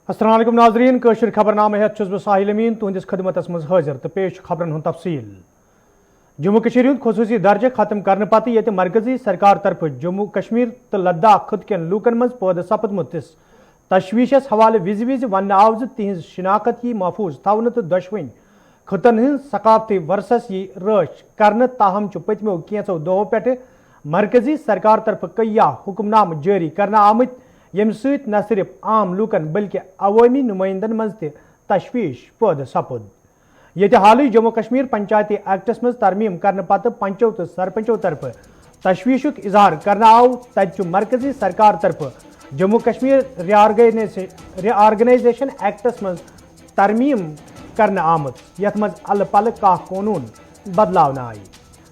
السلام علیکم ناظرین کشر خبرنامہ ہیت بہ ساحل امین تہندس خدمتس مز حاضر تو پیش خبرن ہند تفصیل جموں کشمیر ہند خصوصی درجہ ختم کرنے پتہ یہ مرکزی سرکار طرف جموں کشمیر تو لداخ خط کن لوکن مز پید سپدمتس تشویشس حوالہ وز ون آو تہذ شناخت یہ محفوظ تھون تو دشوین خطن ہند ثقافتی ورثس یہ رچ کرنے تاہم پتمو کینچو دہو پہ مرکزی سرکار طرف کیا حکم نامہ جاری کرنا آمت یم سۭتۍ نہ صرف عام لوکن بلکہ عوامی نمائندن مز تہ تشویش پید سپد یہ حالی جموں کشمیر پنچایتی ایکٹس مز ترمیم کرنے پتہ پنچو تو سرپنچو طرف تشویشک اظہار کرنا آو تت مرکزی سرکار طرف جموں کشمیر ری آرگنائزیشن ایکٹس مز ترمیم کرنا آمت یت مز ال پل قانون بدلاؤ آئی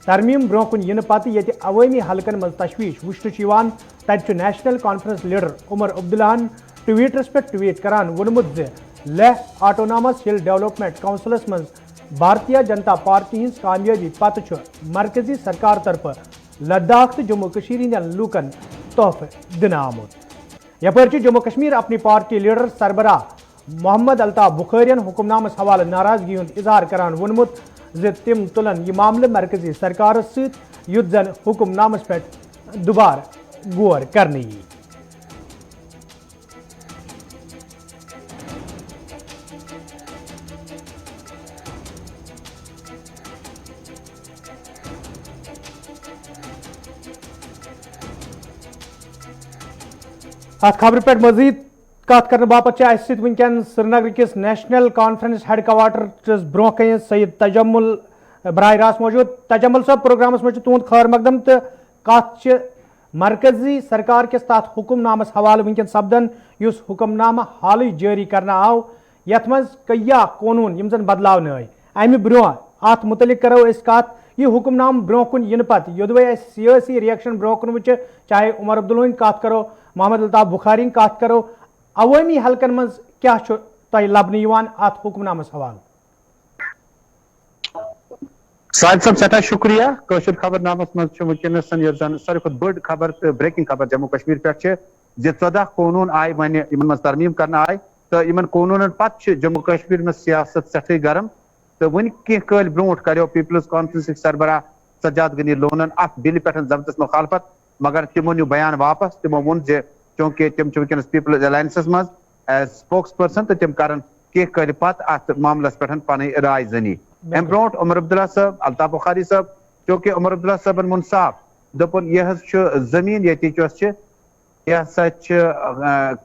ترمیم برو کن ین پتہ یہ عوامی حلقن مز تشویش وچھن تت national conference leader Omar Abdullah ٹویٹرس پہ ٹویٹ کران ونمت لیہ آٹونامس ہل ڈیولپمنٹ کونسلس مز بھارتیہ جنتا پارٹی ہز کامیابی پتہ مرکزی سرکار طرف لداخ تو جموں کشمیر ہند لوکن تحفہ دن آمت یپر جموں کشمیر اپنی پارٹی لیڈر سربراہ محمد الطاف بخارین حکم نامس حوالہ ناراضگی ہند اظہار کران ونمت تم تلن یہ معاملہ مرکزی سرکار ست یت زن حکم نامس پہ دوبارہ غور کرنے ات خبر پہ مزید کت کرنے باپت اس ست ونکین سری نگر کس نیشنل کانفرنس ہیڈ کوارٹرس برو کن سید تجمل براہ راست موجود تجمل صاحب پروگرامس مجھ تہد خیر مقدم تو کت مرکزی سرکار کس تات حکم نامس حوالہ ونکن سپدن اس حکم نامہ حالی جاری کرنا آو یت مز کیا قانون یم زن بدلاؤ آئی امہ برو ات متعلق کرو اس کت یہ حکم نام برو کن ین پتہ یودوے سیاسی ریئیکشن برو کن وچ چاہے عمر عبداللہ کت کرو محمد الطاف بخاری کت کرو عوامی حلقن مز کیا تہ لبنہ ات حکم نامس حوالہ صاحب صاحب سٹھا شکریہ کشر خبر نامس مز ونکس ساروی کھت بڑ خبر تو بریکنگ خبر جموں کشمیر پہ 14 قانون آئی ون ان مز ترمیم کرنا آئی تو ان قانون پتہ جموں کشمیر میں سیاست سٹھے گرم تو ون کی کل بروٹ کرو پیپلز کانفرنس سربراہ سجاد غنی لونن ات بل پہ زبردست مخالفت مگر تمو نیو بیان واپس تمو وون چونکہ تم ونکس پیپلز الائنسس مز ایز سپوکس پرسن تو تم کرن کی کل پتہ ات معاملس پہ پن رائے زنی ام برو عمر عبداللہ صاحب الطاف بخاری صاحب چونکہ عمر عبداللہ صاحبن من صاف دپن یہ زمین یہ سا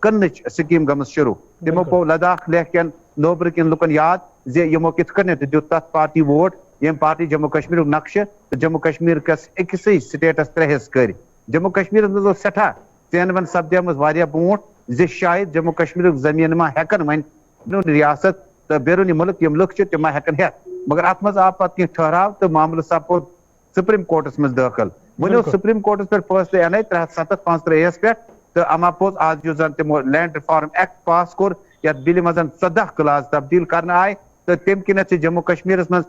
کنچ سکیم گمز شروع تمو پو لداخ لیہ کن نوبر کن لکن یاد زمو کت کن دیت تر party vote M party Jammu Kashmir نقشہ جموں کشمیر کس اکسی سٹیٹس 3 حصہ کر جموں کشمیر مز سٹھا چین ون سپدیم برو شاید جموں کشمیر زمین ما ہیکن ون ریاست تو بیرونی ملک یم لک تم ہیکن ہیت مگر ات مز آو پتہ کی ٹھہراو تو معاملہ سپود سپریم کورٹس مز داخل ون سپریم کورٹس پہ فیصلہ انے 375 پہ تو اما پوز آج جو زن تمو لینڈ ریفارم ایکٹ پاس کور یت بل مز 14 کلاس تبدیل کرنا آئے تو تم کنت جموں کشمیر مز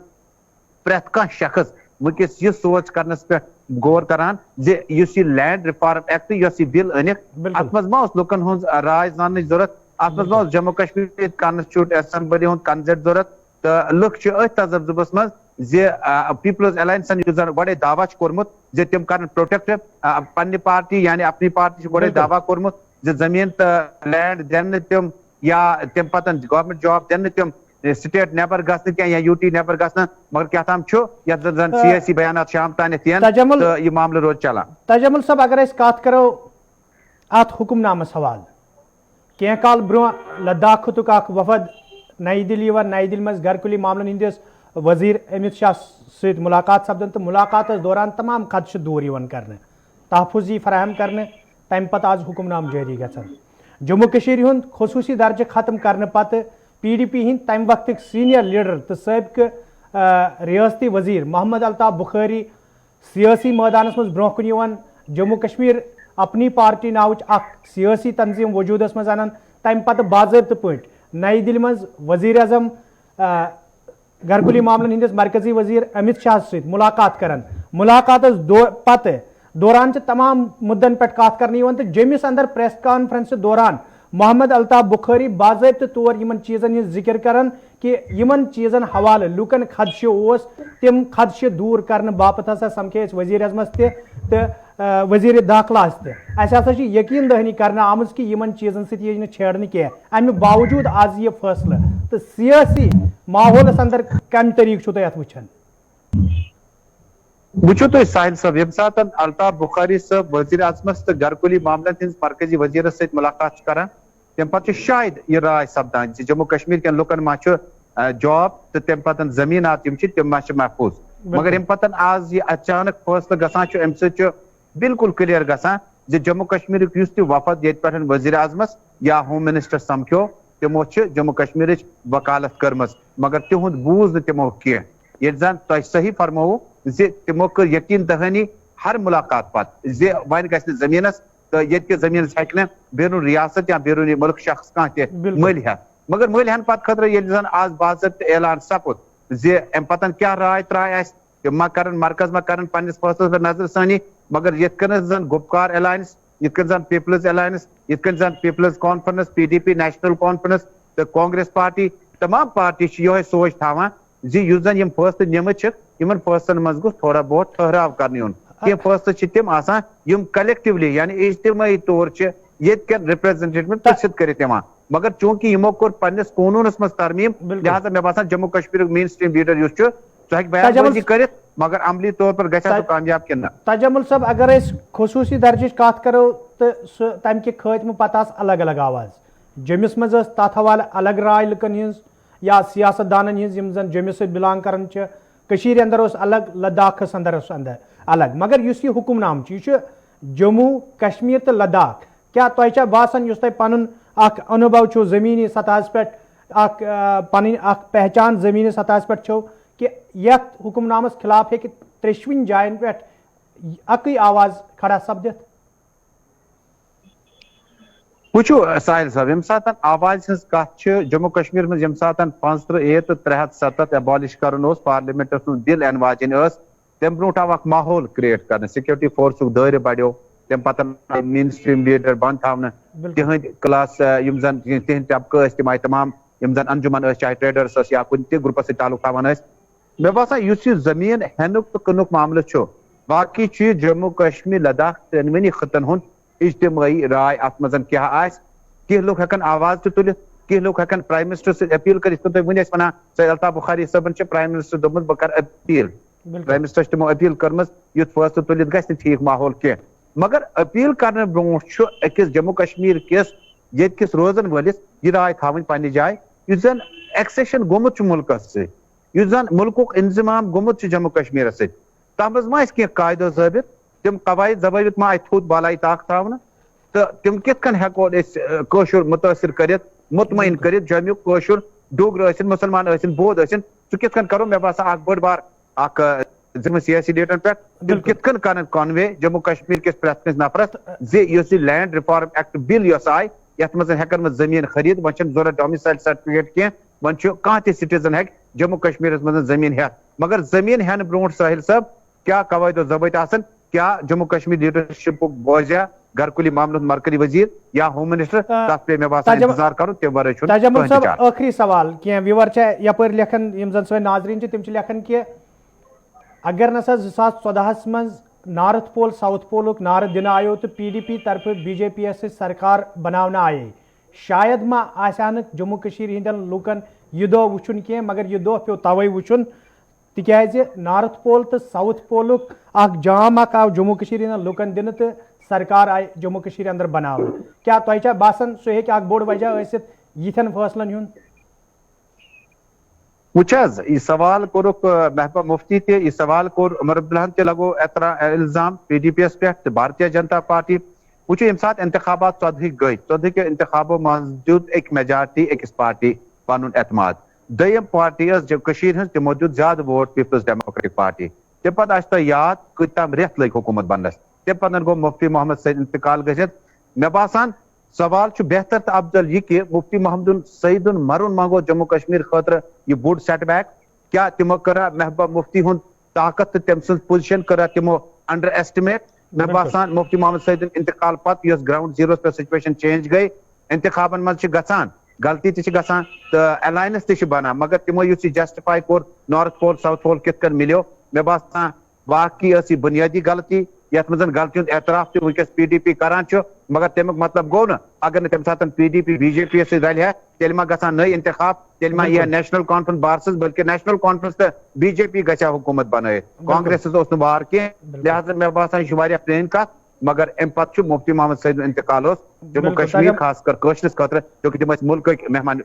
پریت کان شخص ونکس یہ سوچ کرنس پہ غور کران اس لینڈ ریفارم ایکٹ اس بل انک ات مز ما لکن ہز رائے زان ضرورت ات مز ما جموں کشمیر کانسٹیٹیوٹ اسمبلی ہند کنسٹ ضرورت تو لک تجربس مز پیپلز الائنسن گوڑے دعوی کورمت تم کر پروٹیکٹ پنہ پارٹی یعنی اپنی پارٹی گوڑے دعوی کورمت زمین تو لینڈ دن تم یا تم پتہ گورنمنٹ جاب دن تم سٹیٹ نیبر گھن کی یا یو ٹی نیبر گھن مگر کیا تام یت زن سیاسی بیانات شام تانت تو یہ معاملہ روز چلان تجمل صاحب اگر اس کت کرو ات حکم نامس حوالہ کی کال برو لداخ خطک اخ وفد نئی دلی نئی دلی مز گھرکلی معاملن ہندس وزیر امت شاہ ست ملاقات سپدن تو ملاقات دوران تمام خدشہ دور کرنے تحفظی فراہم کرنے تمہ پتہ آز حکم نام جاری گھان جموں کشمیر ہند خصوصی درجہ ختم کرنے پتہ پی ڈی پی ہند تمہ وقت سینئر لیڈر تو سابقہ ریاستی وزیر محمد الطاف بخاری سیاسی میدانس مز برو کن جموں کشمیر اپنی پارٹی ناوچ اخ سیاسی تنظیم وجودس مز انان تمہ پتہ باضابطہ پہ نئی دلی مز وزیر اعظم گھرکلی معاملن ہندس مرکزی وزیر امت شاہ ست ملاقات کران ملاقات پتہ دوران تمام مدن پہ کت کرنے تو جمس اندر پریس کانفرنس دوران محمد الطاف بخاری باضابطہ طور یمن چیزن ہز ذکر کران کہ یمن چیزن حوالہ لوکن خدشہ اوس تم خدشہ دور کرنے باپت ہسا سمکھے وزیر اعظمس تہ وزیر داخلہ تہ اس ہسا یقین دہانی کرنے آمز کہ یمن چیزن ست یہ چھیڑنے کی امہ باوجود آز یہ فیصلہ تو سیاسی ماحولس اندر کم طریقہ تھی ات وچھان وچھو تو ساحل صاحب یم سات الطاف بخاری صاحب وزیر اعظمس تو گھرکلی معاملات ہند مرکزی وزیر ست ملاقات کران تم پتہ شاید یہ رائے سپدان جموں کشمیر کن لوکن ما جاب تو تم پتہ زمینات تم ما محفوظ مگر یم پتہ آز یہ اچانک فیصلہ گژھان ام سہ بالکل کلیئر گژھان جموں کشمیر اس تہ وفد یت پہ وزیر اعظمس یا ہوم منسٹر سمکھو تمو جموں کشمیر وکالت کرمز مگر تہد بوز تمو کی یل زن تہ صحیح فرمو تمو کر یقین دہانی ہر ملاقات پت ون گھس زمینس تو یہ زمینس ہیکہ بیرون ریاست یا بیرون ملک شخص کھانا تہ مل ہیت مگر مل ہن پتہ خطرہ یل زن آز باضابطہ اعلان سپد ام پتن کیا رائے ترائے اس تم ما کرن مرکز ما کرن پنس فیصلس پہ نظر ثانی مگر یت کن زن گپکار الائنس یت کن زن پیپلز الائنس یت کن زن People's Conference P D P National Conference تو کانگریس پارٹی تمام پارٹی یہ سوچ تھاوان اس زن یم فیصلہ نمت یمن فیصلن مز گوس تھوڑا بہت ٹھہراو کرنے یون کی فیصلہ تم آسان یم کلیکٹولی یعنی اجتماعی طور یت کن ریپریزنٹیٹو پرست کرت یوان مگر چونکہ یمو کور پنس قانونس مز ترمیم لہذا مے باسان جموں کشمیر مین سٹریم لیڈر اس سہ بیان بازی کرت مگر عملی طور پر گھا کامیاب کن تجمل صاحب اگر اس خصوصی درجہ کت کرو تو تم کہ خاتمہ پتہ الگ الگ آواز جمس مز تت حوالہ الگ رائے لکن ہز یا سیاست دانن ہز یم زن جمس سے بلانگ کران کشیر اندر اس الگ لداخس اندر الگ مگر اس یہ حکم نام یہ جموں کشمیر تو لداخ کیا تہ باسان اس تہ پن اخ انوبو چھو زمینی سطح پہ پن پہچان زمینی سطح پہ چھو کہ یت حکم نامس خلاف ہے کہ ترشون جائن پہ اکی آواز کھڑا سپدت وچھو ساحل صاحب یم سات آواز ہز کت جموں کشمیر مز یم سات 55 تو 370 ایبالش کرن پارلیمنٹس من بل این واجن تم برو آو اخ ماحول کریٹ کرنے سیکورٹی فورسک دائرہ بڑھو تم پتہ مین سٹریم لیڈر بند تھونے تہند کلاس یم زن تہند طبقہ تم آئی تمام یم زن انجمن چاہے ٹریڈرس یا کن تہ گروپس ست تعلق تھوان مے باسان اس زمین ہینک تو کنک معاملہ باقی جموں کشمیر لداخ دونونی خطن ہند اجتماعی رائے ات مزن کیا آس کی لوگ ہکن آواز تہ تلت کی لوگ ہکن پرائم منسٹر سے اپیل کرت تم ون ونان سید الطاف بخاری صاحبن پرائم منسٹر دوپمت بہ کر اپیل پرائم منسٹر تمو اپیل کرمز یت فیصلہ تلت گھس ٹھیک ماحول کی مگر اپیل کرنے برونٹ اکس جموں کشمیر کس یت کس روزن ولس یہ رائے تھاون پنہ جائے اس زن ایکسیشن گومت ملکس سی اس زن ملک انضمام گومت جموں کشمیر سی تم مز ما کی قاعدہ ضابط تم قواعد ضوابط ما تھوت بالائی طاق تھاون تو تم کت کن ہیکو قشر متاثر کرت مطمئن کرت جمیک قشر ڈوگر ٲسِن مسلمان ٲسِن بود ٲسِن سہ کت کن کرو مے باسان اخ بڑ بار اخ سیاسی لیڈرن پہ تم کت کن کرن کنوے جموں کشمیر کس پرت کس نفرس یہ لینڈ ریفارم ایکٹ بل یس آئی یت مز ہیکن زمین خرید ون ضرورت ڈومسائل سرٹیفکیٹ کی ون کھانا تہ سٹیزن ہیک جموں کشمیر مز زمین ہیت مگر زمین ہین برونٹ ساحل صاحب کیا قواعد و ضوابط آسن کیا جموں کشمیر لیڈرشپ بوزیا گھرکلی معاملات مرکزی وزیر یا ہوم منسٹر تک پہ مے باسان انتظار کرو تم ورے چھن تجمل صاحب آخری سوال کی ویور یپر لکھن یم زن سن ناظرین تم لکھن کہ اگر نسا 2014 مز نارتھ پول ساؤتھ پولک نعرہ دن آیو تو پی ڈی پی طرف بی جے پی یس سرکار بناونا آئے شاید ما آسانک جموں کشیر ہندن لوکن یہ دہ وچن کی مگر یہ دہ پیو توے وچن تکیازِ نارتھ پول تو ساؤتھ پولک اخ جام اخ آو جموں کشیر ہندن لوکن دن تو سرکار آئی جموں کشیر اندر بناو کیا تہ باسان سہ ہیکہ اخ بوڑ وجہ ٲسِتھ یتھن فٲصلن ہُنٛد وچ یہ سوال کورک محبوبہ مفتی تہ یہ سوال کور عمر عبداللہ تہ لگو الزام پی ڈی پی یس پہ بھارتیہ جنتا پارٹی وچو یم سات انتخابات 14 گئی 14 کے انتخابوں موجود ایک میجارٹی اکس پارٹی پن اعتماد دیم پارٹی جو کشیر ہز تمو دیت زیادہ ووٹ پیپلز ڈیموکریٹک پارٹی تم پتہ آس تہ یاد کتام ریت لگ حکومت بننس تم پتہ گو مفتی محمد سعید انتقال گژھت مے باسان سوال بہتر تو افضل یہ کہ مفتی محمد سعید مرن منگو جموں کشمیر خاطر یہ بوڑ سیٹ بیک کیا تمو کرا محبوبہ مفتی ہند طاقت تم سن پوزیشن کرا تمو انڈر ایسٹیمیٹ مے باسان مفتی محمد سعید انتقال پت یس گراؤنڈ زیرو پہ سچویشن چینج گئی इंतखाबन मज गसान गलती गसान तो अलायंस बना मगर तमो जस्टिफाई कोर नॉर्थ पोल साउथ पोल कित मिलो मे बासान वाकई बुनियादी गलती यथ मज गलती एतराफ वनकस PDP करान मगर तमुक मतलब गो न अगर तम सात PDP BJP रल तेल मा गसान नई इंतखाब तेल मा यह नेशनल कॉन्फ्रेंस बारसस बल्कि नेशनल कॉन्फ्रेंस तो BJP गया हुकूमत बन कांग्रेस बार कह लिहाजा मे बासान प्लेन कत मगर अम पे मुफ्ती मोहम्मद सईद इंतकाल जम्मू कश्मीर खासकर कशरस खतर क्योंकि तम मुल्क मेहमान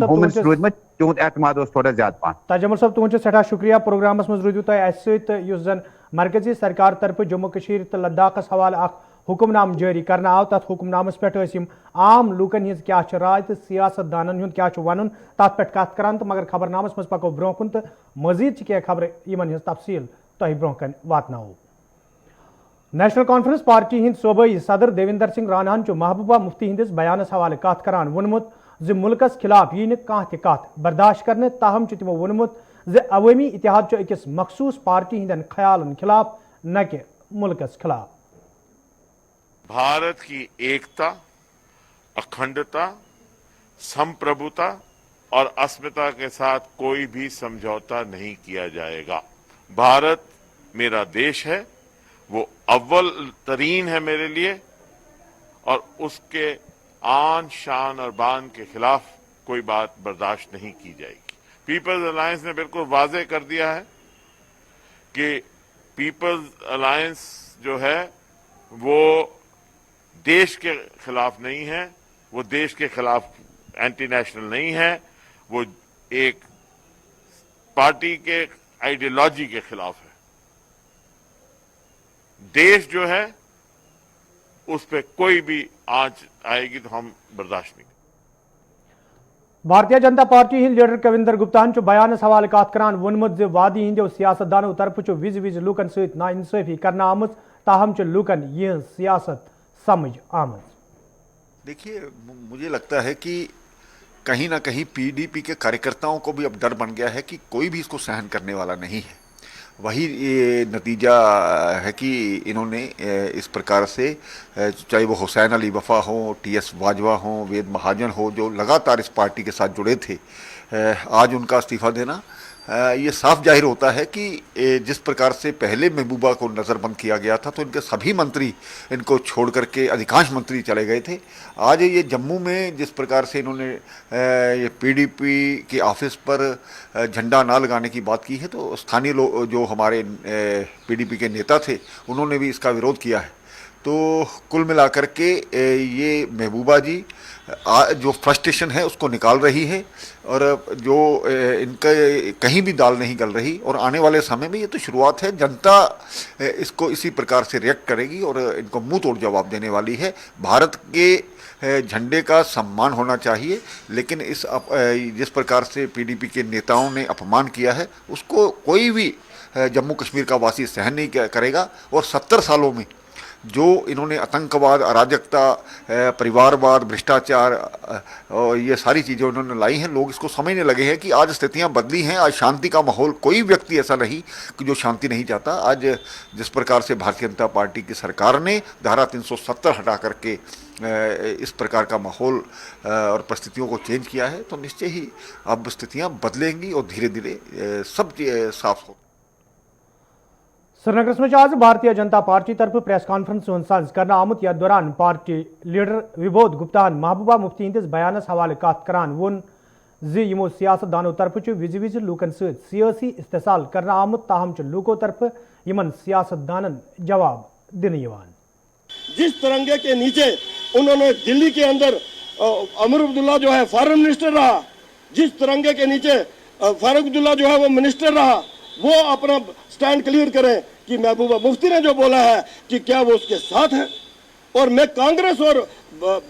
वुमेंस रूदम तुद एतमाद थोड़ा ज्यादा पान तजमुल साहब तुझ सठा शुक्रिया प्रोग्रामस मज रूदू तुम जन मरकजी सरकार तरफ जम्मू कश्मीर तो लद्दाखस हवाले हुक्मनाम जारी करना आव तथ हुक्मनामस पे आम लूकन हिज क्या राय तो सियासतदानन हुंद क्या वन तथ पे कत करान तो मगर खबरनामस मज पको ब्रो कुन तो मजीद क्या खबर इन तफसील तुम ब्रो कन वातनाओ नेशनल कॉन्फ्रेंस पार्टी हिंद सूबाई सदर देविंदर सिंह रानान महबूबा मुफ्ती हिंदिस बयानस हवाले कत करान वोनमुत ज मुल्कस खिलाफ यी न काह त कत बर्दाश्त करने ताहम तिमो वोनमुत ज अवामी इतिहाद अकिस मखसूस पार्टी हिंदन ख्यालन खिलाफ न कि मुल्कस खिलाफ। भारत की एकता, अखंडता, संप्रभुता और अस्मिता के साथ कोई भी समझौता नहीं किया जाएगा। भारत मेरा देश है, वो अव्वल तरीन है मेरे लिए और उसके आन शान और बान के खिलाफ कोई बात बर्दाश्त नहीं की जाएगी। पीपल्स अलायंस ने बिल्कुल वाजे कर दिया है कि पीपल्स अलायंस जो है वो देश के खिलाफ नहीं है, वो देश के खिलाफ एंटी नेशनल नहीं है, वो एक पार्टी के आइडियोलॉजी के खिलाफ है। देश जो है उस पर कोई भी आंच आएगी तो हम बर्दाश्त नहीं। भारतीय जनता पार्टी हिंद लीडर कविंदर गुप्ता बयानस हवाले कत करान वोनमुत वादी हिंदो सियासतदानों तरफ विज विज लूकन सहित नाइंसाफी करना आमज ताहम लूकन यह सियासत समझ आमज। देखिए, मुझे लगता है कि कहीं ना कहीं PDP के कार्यकर्ताओं को भी अब डर बन गया है कि कोई भी इसको सहन करने वाला नहीं है। वही ये नतीजा है कि इन्होंने इस प्रकार से, चाहे वो हुसैन अली वफ़ा हो, TS वाजवा हो, वेद महाजन हो, जो लगातार इस पार्टी के साथ जुड़े थे, आज उनका इस्तीफ़ा देना ये साफ जाहिर होता है कि जिस प्रकार से पहले महबूबा को नज़रबंद किया गया था तो इनके सभी मंत्री इनको छोड़ करके अधिकांश मंत्री चले गए थे। आज ये जम्मू में जिस प्रकार से इन्होंने ये PDP के ऑफिस पर झंडा ना लगाने की बात की है तो स्थानीय लोग जो हमारे PDP के नेता थे उन्होंने भी इसका विरोध किया है। तो कुल मिलाकर के ये महबूबा जी जो फ्रस्ट्रेशन है उसको निकाल रही है और जो इनका कहीं भी दाल नहीं गल रही, और आने वाले समय में ये तो शुरुआत है, जनता इसको इसी प्रकार से रिएक्ट करेगी और इनको मुंह तोड़ जवाब देने वाली है। भारत के झंडे का सम्मान होना चाहिए, लेकिन जिस प्रकार से PDP के नेताओं ने अपमान किया है उसको कोई भी जम्मू कश्मीर का वासी सहन नहीं करेगा। और 70 सालों में जो इन्होंने आतंकवाद, अराजकता, परिवारवाद, भ्रष्टाचार और ये सारी चीज़ें उन्होंने लाई हैं, लोग इसको समझने लगे हैं कि आज स्थितियां बदली हैं, आज शांति का माहौल, कोई व्यक्ति ऐसा नहीं कि जो शांति नहीं चाहता। आज जिस प्रकार से भारतीय जनता पार्टी की सरकार ने धारा 370 हटा करके इस प्रकार का माहौल और परिस्थितियों को चेंज किया है तो निश्चय ही अब स्थितियाँ बदलेंगी और धीरे धीरे सब साफ हो। श्रीनगर में आज भारतीय जनता पार्टी तरफ प्रेस कॉन्फ्रेंस सज कर आमुत यथ दौरान पार्टी लीडर विबोध गुप्ता महबूबा मुफ्ती हिंदिस बयानस हवाले कत करान वोन यमो सियासतदानों तरफ विज विज लूकन सियासी इस्तेसाल कर आमुत ताहम लूकों तरफ यमन सियासतदानन जवाब दिन। जिस तिरंगे के नीचे उन्होंने दिल्ली के अंदर अमर अब्दुल्ला जो है फॉरेन मिनिस्टर रहा, जिस तिरंगे के नीचे फारूक अब्दुल्ला जो है वो मिनिस्टर रहा, वो अपना स्टैंड क्लियर करें कि महबूबा मुफ्ती ने जो बोला है कि क्या वो उसके साथ है। और मैं कांग्रेस और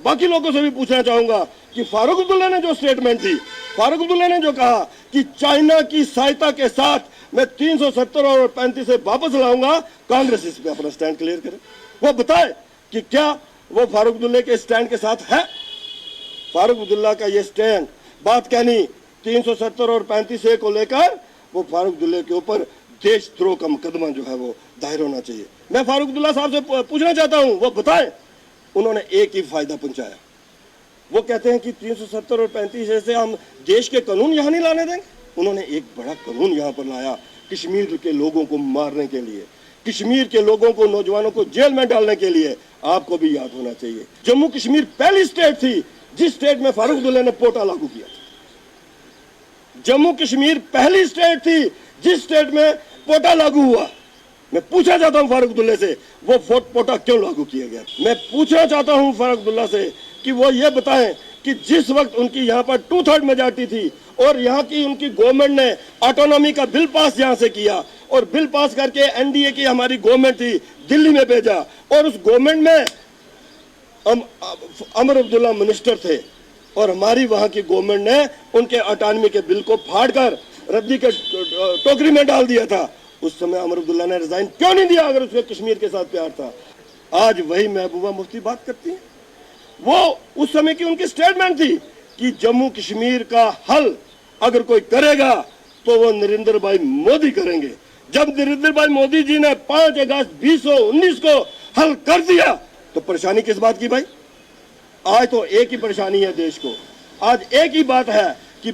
बाकी लोगों से भी पूछना चाहूंगा कि फारूक अब्दुल्ला ने जो स्टेटमेंट दी, फारूक अब्दुल्ला ने जो कहा कि चाइना की सहायता के साथ मैं 370 और 35 से वापस लाऊंगा, कांग्रेस इस पे अपना स्टैंड क्लियर करे, वो बताए कि क्या वो फारूक अब्दुल्ला के स्टैंड के साथ है। फारूक अब्दुल्ला का ये स्टैंड, बात कहनी 370 और 35 को लेकर, वो फारूक अब्दुल्ला के ऊपर देशद्रोह का मुकदमा जो है वो दायर होना चाहिए। मैं फारूक अब्दुल्ला साहब से पूछना चाहता हूं, वो बताएं, उन्होंने एक ही फायदा पहुंचाया, वो कहते हैं कि 370 और 35 से हम देश के कानून यहाँ नहीं लाने देंगे। उन्होंने एक बड़ा कानून यहाँ पर लाया कश्मीर के लोगों को मारने के लिए, कश्मीर के लोगों को, नौजवानों को जेल में डालने के लिए। आपको भी याद होना चाहिए, जम्मू कश्मीर पहली स्टेट थी जिस स्टेट में फारूक अब्दुल्ला ने पोटा लागू किया था। जम्मू कश्मीर पहली स्टेट थी जिस स्टेट में पोटा लागू हुआ। मैं पूछना चाहता हूं फारूक अब्दुल्ला से, वो पोटा क्यों लागू किया गया? मैं पूछना चाहता हूं फारूक अब्दुल्ला से कि वो ये बताएं कि जिस वक्त उनकी यहाँ पर 2/3 मेजॉरिटी थी और यहाँ की उनकी गवर्नमेंट ने ऑटोनॉमी का बिल पास यहाँ से किया और बिल पास करके एनडीए की हमारी गवर्नमेंट थी दिल्ली में भेजा, और उस गवर्नमेंट में अमर अब्दुल्ला मिनिस्टर थे और हमारी वहां की गवर्नमेंट ने उनके ऑटोनॉमी के बिल को फाड़कर रद्दी के टोकरी में डाल दिया था। उस समय अमर अब्दुल्ला ने रिजाइन क्यों नहीं दिया अगर उसके कश्मीर के साथ प्यार था? आज वही महबूबा मुफ्ती बात करती है। वो उस समय की उनकी स्टेटमेंट थी कि जम्मू कश्मीर का हल अगर कोई करेगा तो वो नरेंद्र भाई मोदी करेंगे। जब नरेंद्र भाई मोदी जी ने 5 अगस्त 2019 को हल कर दिया तो परेशानी किस बात की भाई? आज तो एक ही परेशानी है देश को। आज एक ही बात है कि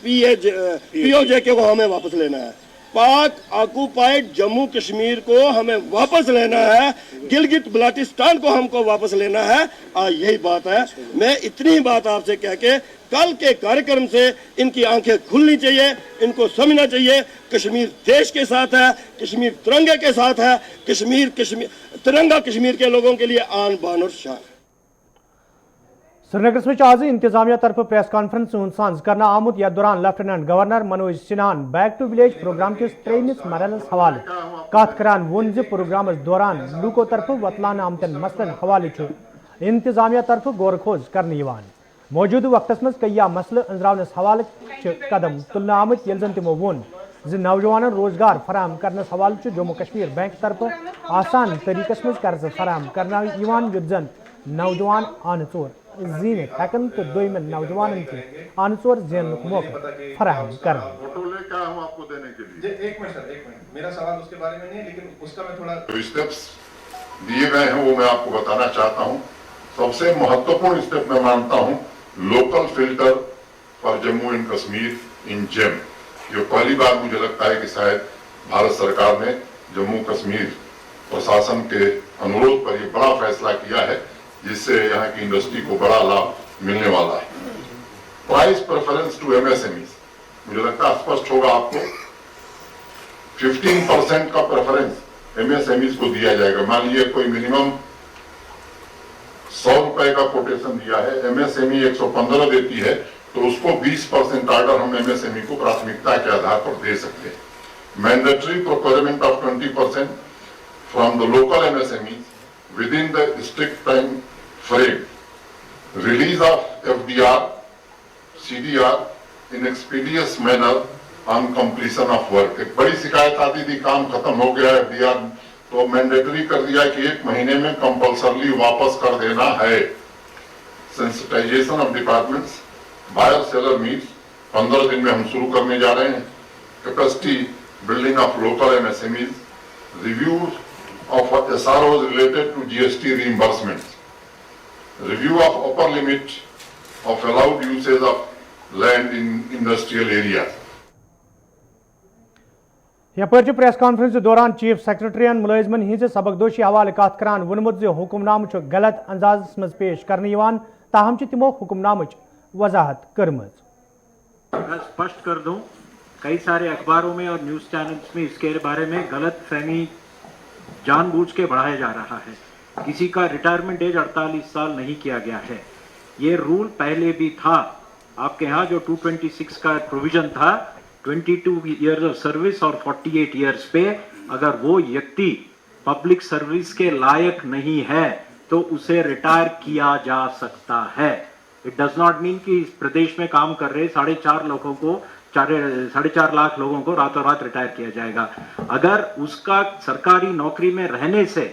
पीओजे को हमें वापस लेना है, पाक ऑक्युपाइड जम्मू कश्मीर को हमें वापस लेना है, गिलगित बल्टिस्तान को हमको वापस लेना है। यही बात है। मैं इतनी बात आपसे कह के कल के कार्यक्रम से इनकी आंखें खुलनी चाहिए, इनको समझना चाहिए कश्मीर देश के साथ है, कश्मीर तिरंगे के साथ है, कश्मीर तिरंगा कश्मीर के लोगों के लिए आन बान और शान। श्रीनगर में आज इंतजामिया तरफ प्रेस कॉन्फ्रेंस सांझ करना आमुत या दौरान लेफ्टिनेंट गवर्नर मनोज सिन्हान बैक टू विलेज प्रोग्राम के 3 मरहलस हवाले कत करान वोन प्रोग्राम दौरान लूको तरफ वतलान आमतन मसलन हवाले इंतजामिया तरफ गौर खोज करने मौजूद वक्त में कई मसल अंजरावनस हवाले कदम तुलना आमत ये जन तमो वोन नौजवान रोजगार फराम करने हवाले जम्मू कश्मीर बैंक तरफ आसान तरीकस में कर्ज फराम करना जन नौजवान आन चोर जीनित हकन तो दोयमन नौजवान के आनसोर जेन मौका फराहम कर आपको देने के लिए। एक मिनट मेरा सवाल उसके बारे में नहीं, लेकिन उसका मैं थोड़ा स्टेप्स दिए गए हैं वो मैं आपको बताना चाहता हूं। सबसे महत्वपूर्ण स्टेप मैं मानता हूं local filter for Jammu and Kashmir इन जेम। ये पहली बार मुझे लगता है कि शायद भारत सरकार ने जम्मू कश्मीर प्रशासन के अनुरोध पर यह बड़ा फैसला किया है जिससे यहाँ की इंडस्ट्री को बड़ा लाभ मिलने वाला है। प्राइस प्रेफरेंस टू एमएसएमई, मुझे लगता है स्पष्ट होगा आपको, 15% का प्रेफरेंस एमएसएमई को दिया जाएगा। मान लीजिए कोई मिनिमम 100 रुपए का कोटेशन दिया है, एमएसएमई 115 देती है तो उसको 20% ऑर्डर हम एमएसएमई को प्राथमिकता के आधार पर दे सकते हैं। Mandatory procurement of 20% from the local MSME within the strict time frame, release of FDR, CDR in expeditious manner on completion of work। एक बड़ी शिकायत आती थी काम खत्म हो गया FDR तो मैंडेटरी कर दिया कि 1 महीने में कंपल्सरली वापस कर देना है। Sensitisation of departments, buyer seller meets 15 दिन में हम शुरू करने जा रहे हैं। Capacity building of local MSMEs, review of SROs related to GST reimbursements, review of upper limit of allowed usage of land in industrial areas। यपर प्रेस कॉन्फ्रेंस दौरान चीफ सेक्रेटरियन मुलाजिमन हिंद सबकदोशी हवाले कत करान वोनमुत हुक्मनाम गलत अंदाज मज पेश करने ताहम तमो हुक्मनाम वजाहत कर्मज। मैं स्पष्ट कर दूं, कई सारे अखबारों में और न्यूज चैनल्स में इसके बारे में गलत फहमी जानबूझ के बढ़ाया जा रहा है। किसी का रिटायरमेंट एज 48 साल नहीं किया गया है। ये रूल पहले भी था। आपके यहाँ जो 226 का प्रोविजन था 22 ईयर्स ऑफ सर्विस और 48 ईयर्स पे अगर वो व्यक्ति पब्लिक सर्विस के लायक नहीं है तो उसे रिटायर किया जा सकता है। इट डज नॉट मीन कि इस प्रदेश में काम कर रहे 4.5 लाख लोगों को रातों रात रिटायर किया जाएगा। अगर उसका सरकारी नौकरी में रहने से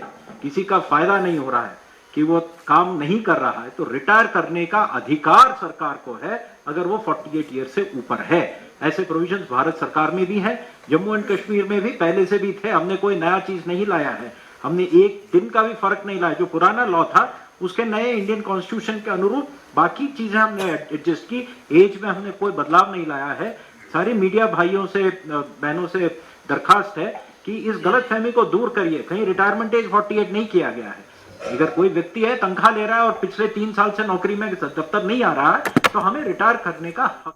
किसी का फायदा नहीं हो रहा है कि वो काम नहीं कर रहा है तो रिटायर करने का अधिकार सरकार को है अगर वो 48 ईयर से ऊपर है। ऐसे प्रोविजंस भारत सरकार में भी है, जम्मू एंड कश्मीर में भी पहले से भी थे। हमने कोई नया चीज नहीं लाया है, हमने एक दिन का भी फर्क नहीं लाया। जो पुराना लॉ था उसके नए इंडियन कॉन्स्टिट्यूशन के अनुरूप बाकी चीजें हमने एडजस्ट की। एज में हमने कोई बदलाव नहीं लाया है। सारे मीडिया भाइयों से बहनों से दरखास्त है कि इस गलत फहमी को दूर करिए। कहीं रिटायरमेंट एज 48 नहीं किया गया है। अगर कोई व्यक्ति है तनख्वाह ले रहा है और पिछले 3 साल से नौकरी में जब तक नहीं आ रहा है तो हमें रिटायर करने का हक।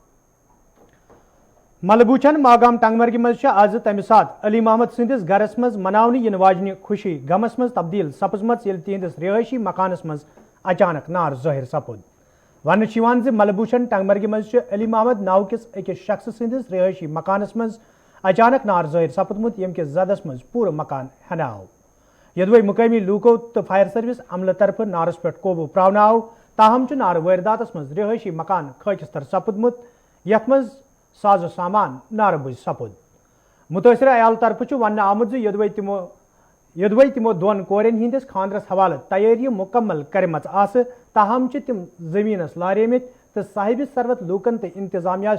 मलबूचन मागाम टंगमर्गी मज आज तमि सात अली मोहम्मद सिंदिस गरस मज मनावने यिन वाजनी खुशी गमस मज तब्दील सपजमत येल तिहंदिस रिहायशी मकानस मज अचानक नार ज़ाहिर सपुद। वन मलबूचन टंगमर्गी मज अली मोहम्मद नाव किस अकिस शख्स सिंदिस रिहायशी मकानस मज अचानक नार ज़ाहिर सपुदमुत यम किस जदस मज पूरा मकान हनाव। यदवे मुकामी लूको तो फायर सर्विस अमल तरफ नारस पे कोबू प्रावन आव, ताहम नार वारदातस मज रिहायशी मकान खकिस्तर सपुदमुत यथ मज साजो सामान नार बुझ सपुद। मुतासर अयाल तरफ वन आमुद यदवे तिमो दोन कोरें हंदिस खानदरस हवाले तैयारी मुकम्मल करमच आस, ताहम तिम जमीनस लारेमित तो साहिब सरवत लूकन तो इंतजामिया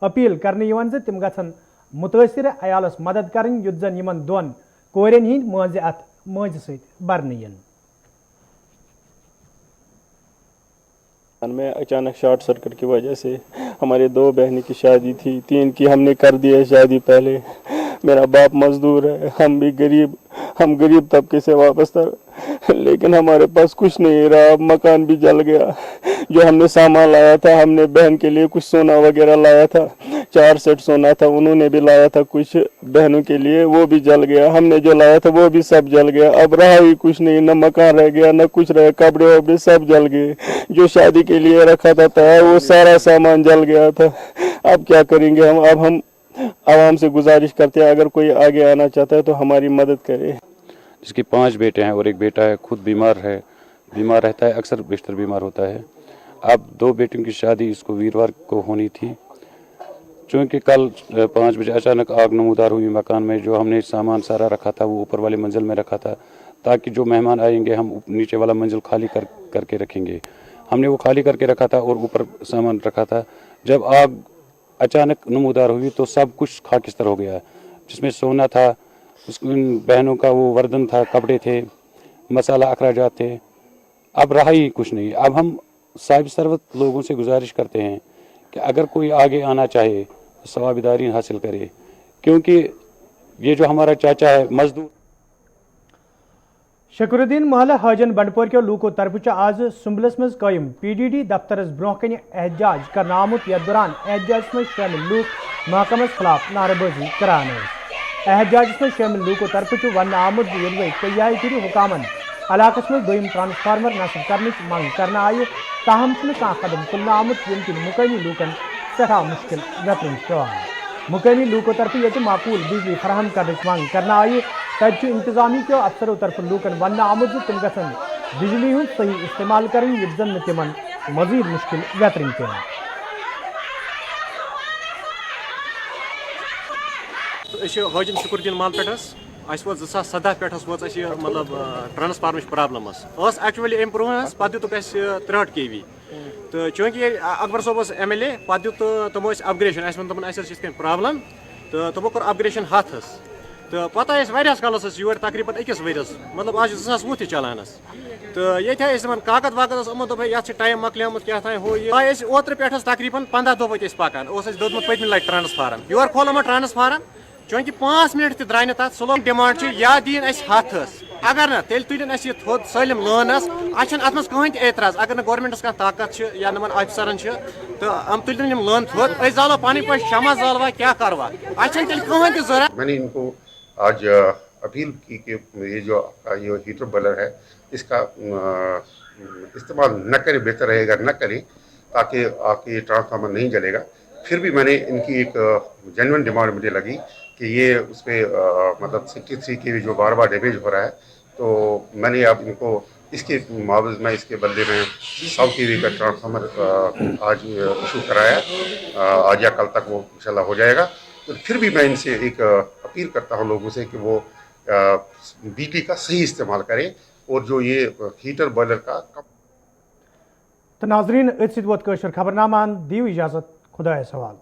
अपील करने तिम गन मुतासर अयालस मदद करन युत जन यमन दोन कोरें हंद माज अत माज सत बरन यन। में अचानक शॉर्ट सर्किट की वजह से हमारे 2 बहनों की शादी थी, 3 की हमने कर दी है शादी पहले। मेरा बाप मजदूर है, हम गरीब तबके से वाबस्ता, लेकिन हमारे पास कुछ नहीं रहा। मकान भी जल गया। जो हमने सामान लाया था, हमने बहन के लिए कुछ सोना वगैरह लाया था, 4 सेट सोना था, उन्होंने भी लाया था कुछ बहनों के लिए, वो भी जल गया। हमने जो लाया था वो भी सब जल गया। अब रहा ही कुछ नहीं, न मकान रह गया न कुछ रह, कपड़े वपड़े सब जल गए। जो शादी के लिए रखा था वो सारा सामान जल गया था। अब क्या करेंगे हम? अब हम आवाम से गुजारिश करते हैं अगर कोई आगे आना चाहता है तो हमारी मदद करे। जिसके 5 बेटे हैं और 1 बेटा है, खुद बीमार रहता है, अक्सर बेशतर बीमार होता है। अब 2 बेटियों की शादी इसको वीरवार को होनी थी, चूँकि कल 5 बजे अचानक आग नमूदार हुई मकान में। जो हमने सामान सारा रखा था वो ऊपर वाले मंजिल में रखा था, ताकि जो मेहमान आएंगे हम नीचे वाला मंजिल खाली करके रखेंगे। हमने वो खाली करके रखा था और ऊपर सामान रखा था। जब आग अचानक नमूदार हुई तो सब कुछ खाकिस्तर हो गया, जिसमें सोना था, उन बहनों का वो वर्दन था, कपड़े थे, मसाला अखराजात थे। अब रहा ही कुछ नहीं। अब हम साहिब सरवत लोगों से गुजारिश करते हैं कि अगर कोई आगे आना चाहे तो सवाबिदारी हासिल करे, क्योंकि ये जो हमारा चाचा है मजदूर। शकुरुद्दीन महल हाजन बंडपोर के लूको तरफ आज सुम्बलस मज कायम PDD दफ्तरस ब्रोह कन एहतजाज कर आमुत। यथ दौरान एहतजाज में शामिल लूक महकमस खिलाफ नारेबाजी करान। एहतजाज में शामिल लूको तरफ वन आमुद कई फिर हुकामन इलाकस में दोम ट्रांसफार्मर नस्ब करने मंग करना आय, ताहम कह कदम तुलना आमुत यम कि मुकामी लूकन सठा मुश्किल वेतन पेवान। मुकामी लूको तरफ ये माकूल बिजली फराहम करने मंग करना आय, तब इंतजामी के अफसरों तरफ लूकन वन आमुद तिम गन बिजली हूँ सही इस्तेमाल करें युत जन तिमन मजीद मुश्किल वेतन पे। हाजिन शुकुरुद्दीन महल पे 2017 पे मतलब ट्रांसफार्मर प्रॉब्लम एक्चुअली अम ब्रो पे दुक 63 kV तो चूँकि अकबर सोब MLA पे दुत तमो अपग्रेशन तमन प्रॉब्लम तो तमो कोर अपग्रेशन हथस तो पता वारियास कालस योर तकरीबन 1 वरियस मतलब आज 2020 चलान तो ये कागज वागज यमो दोप ये टाइम मकलियामुत क्या हो ओत्र पे तकरीबन 15 दो पकान दोदमुत पत्म लट ट्रांसफार्म योर खोलो ट्रांसफार्म चूँकि 5 मिनट तक द्राय तथ सो लोग डिमांड या दीन हथस अगर ना तेल तुलन थोद सलम लोनस अत कहें एतराज अगर ना गवर्नमेंटस कह ताकत या नमन ऑफिसरन तो हम तुलन लोन थोद जालो पानी पे शमा जालवा क्या करवा तेल कहें जरूरत। मैंने इनको आज अपील की कि ये जो हीटर बॉयलर है इसका इस्तेमाल न करें, बेहतर रहेगा न करें, ताकि आपके ट्रांसफार्मर नहीं जलेगा। फिर भी मैंने इनकी एक जेन्युइन डिमांड मुझे लगी कि ये उस पर मतलब 63 kV जो बार बार डैमेज हो रहा है, तो मैंने अब इनको इसके मुआवज में इसके बदले में 100 kV का ट्रांसफार्मर आज इशू कराया। आज या कल तक वो इंशाल्लाह हो जाएगा। तो फिर भी मैं इनसे एक अपील करता हूँ लोगों से कि वो बिजली का सही इस्तेमाल करें और जो ये हीटर बॉयलर का तो नाजरीन खबरनामा दियो इजाजत, खुदा सवाल।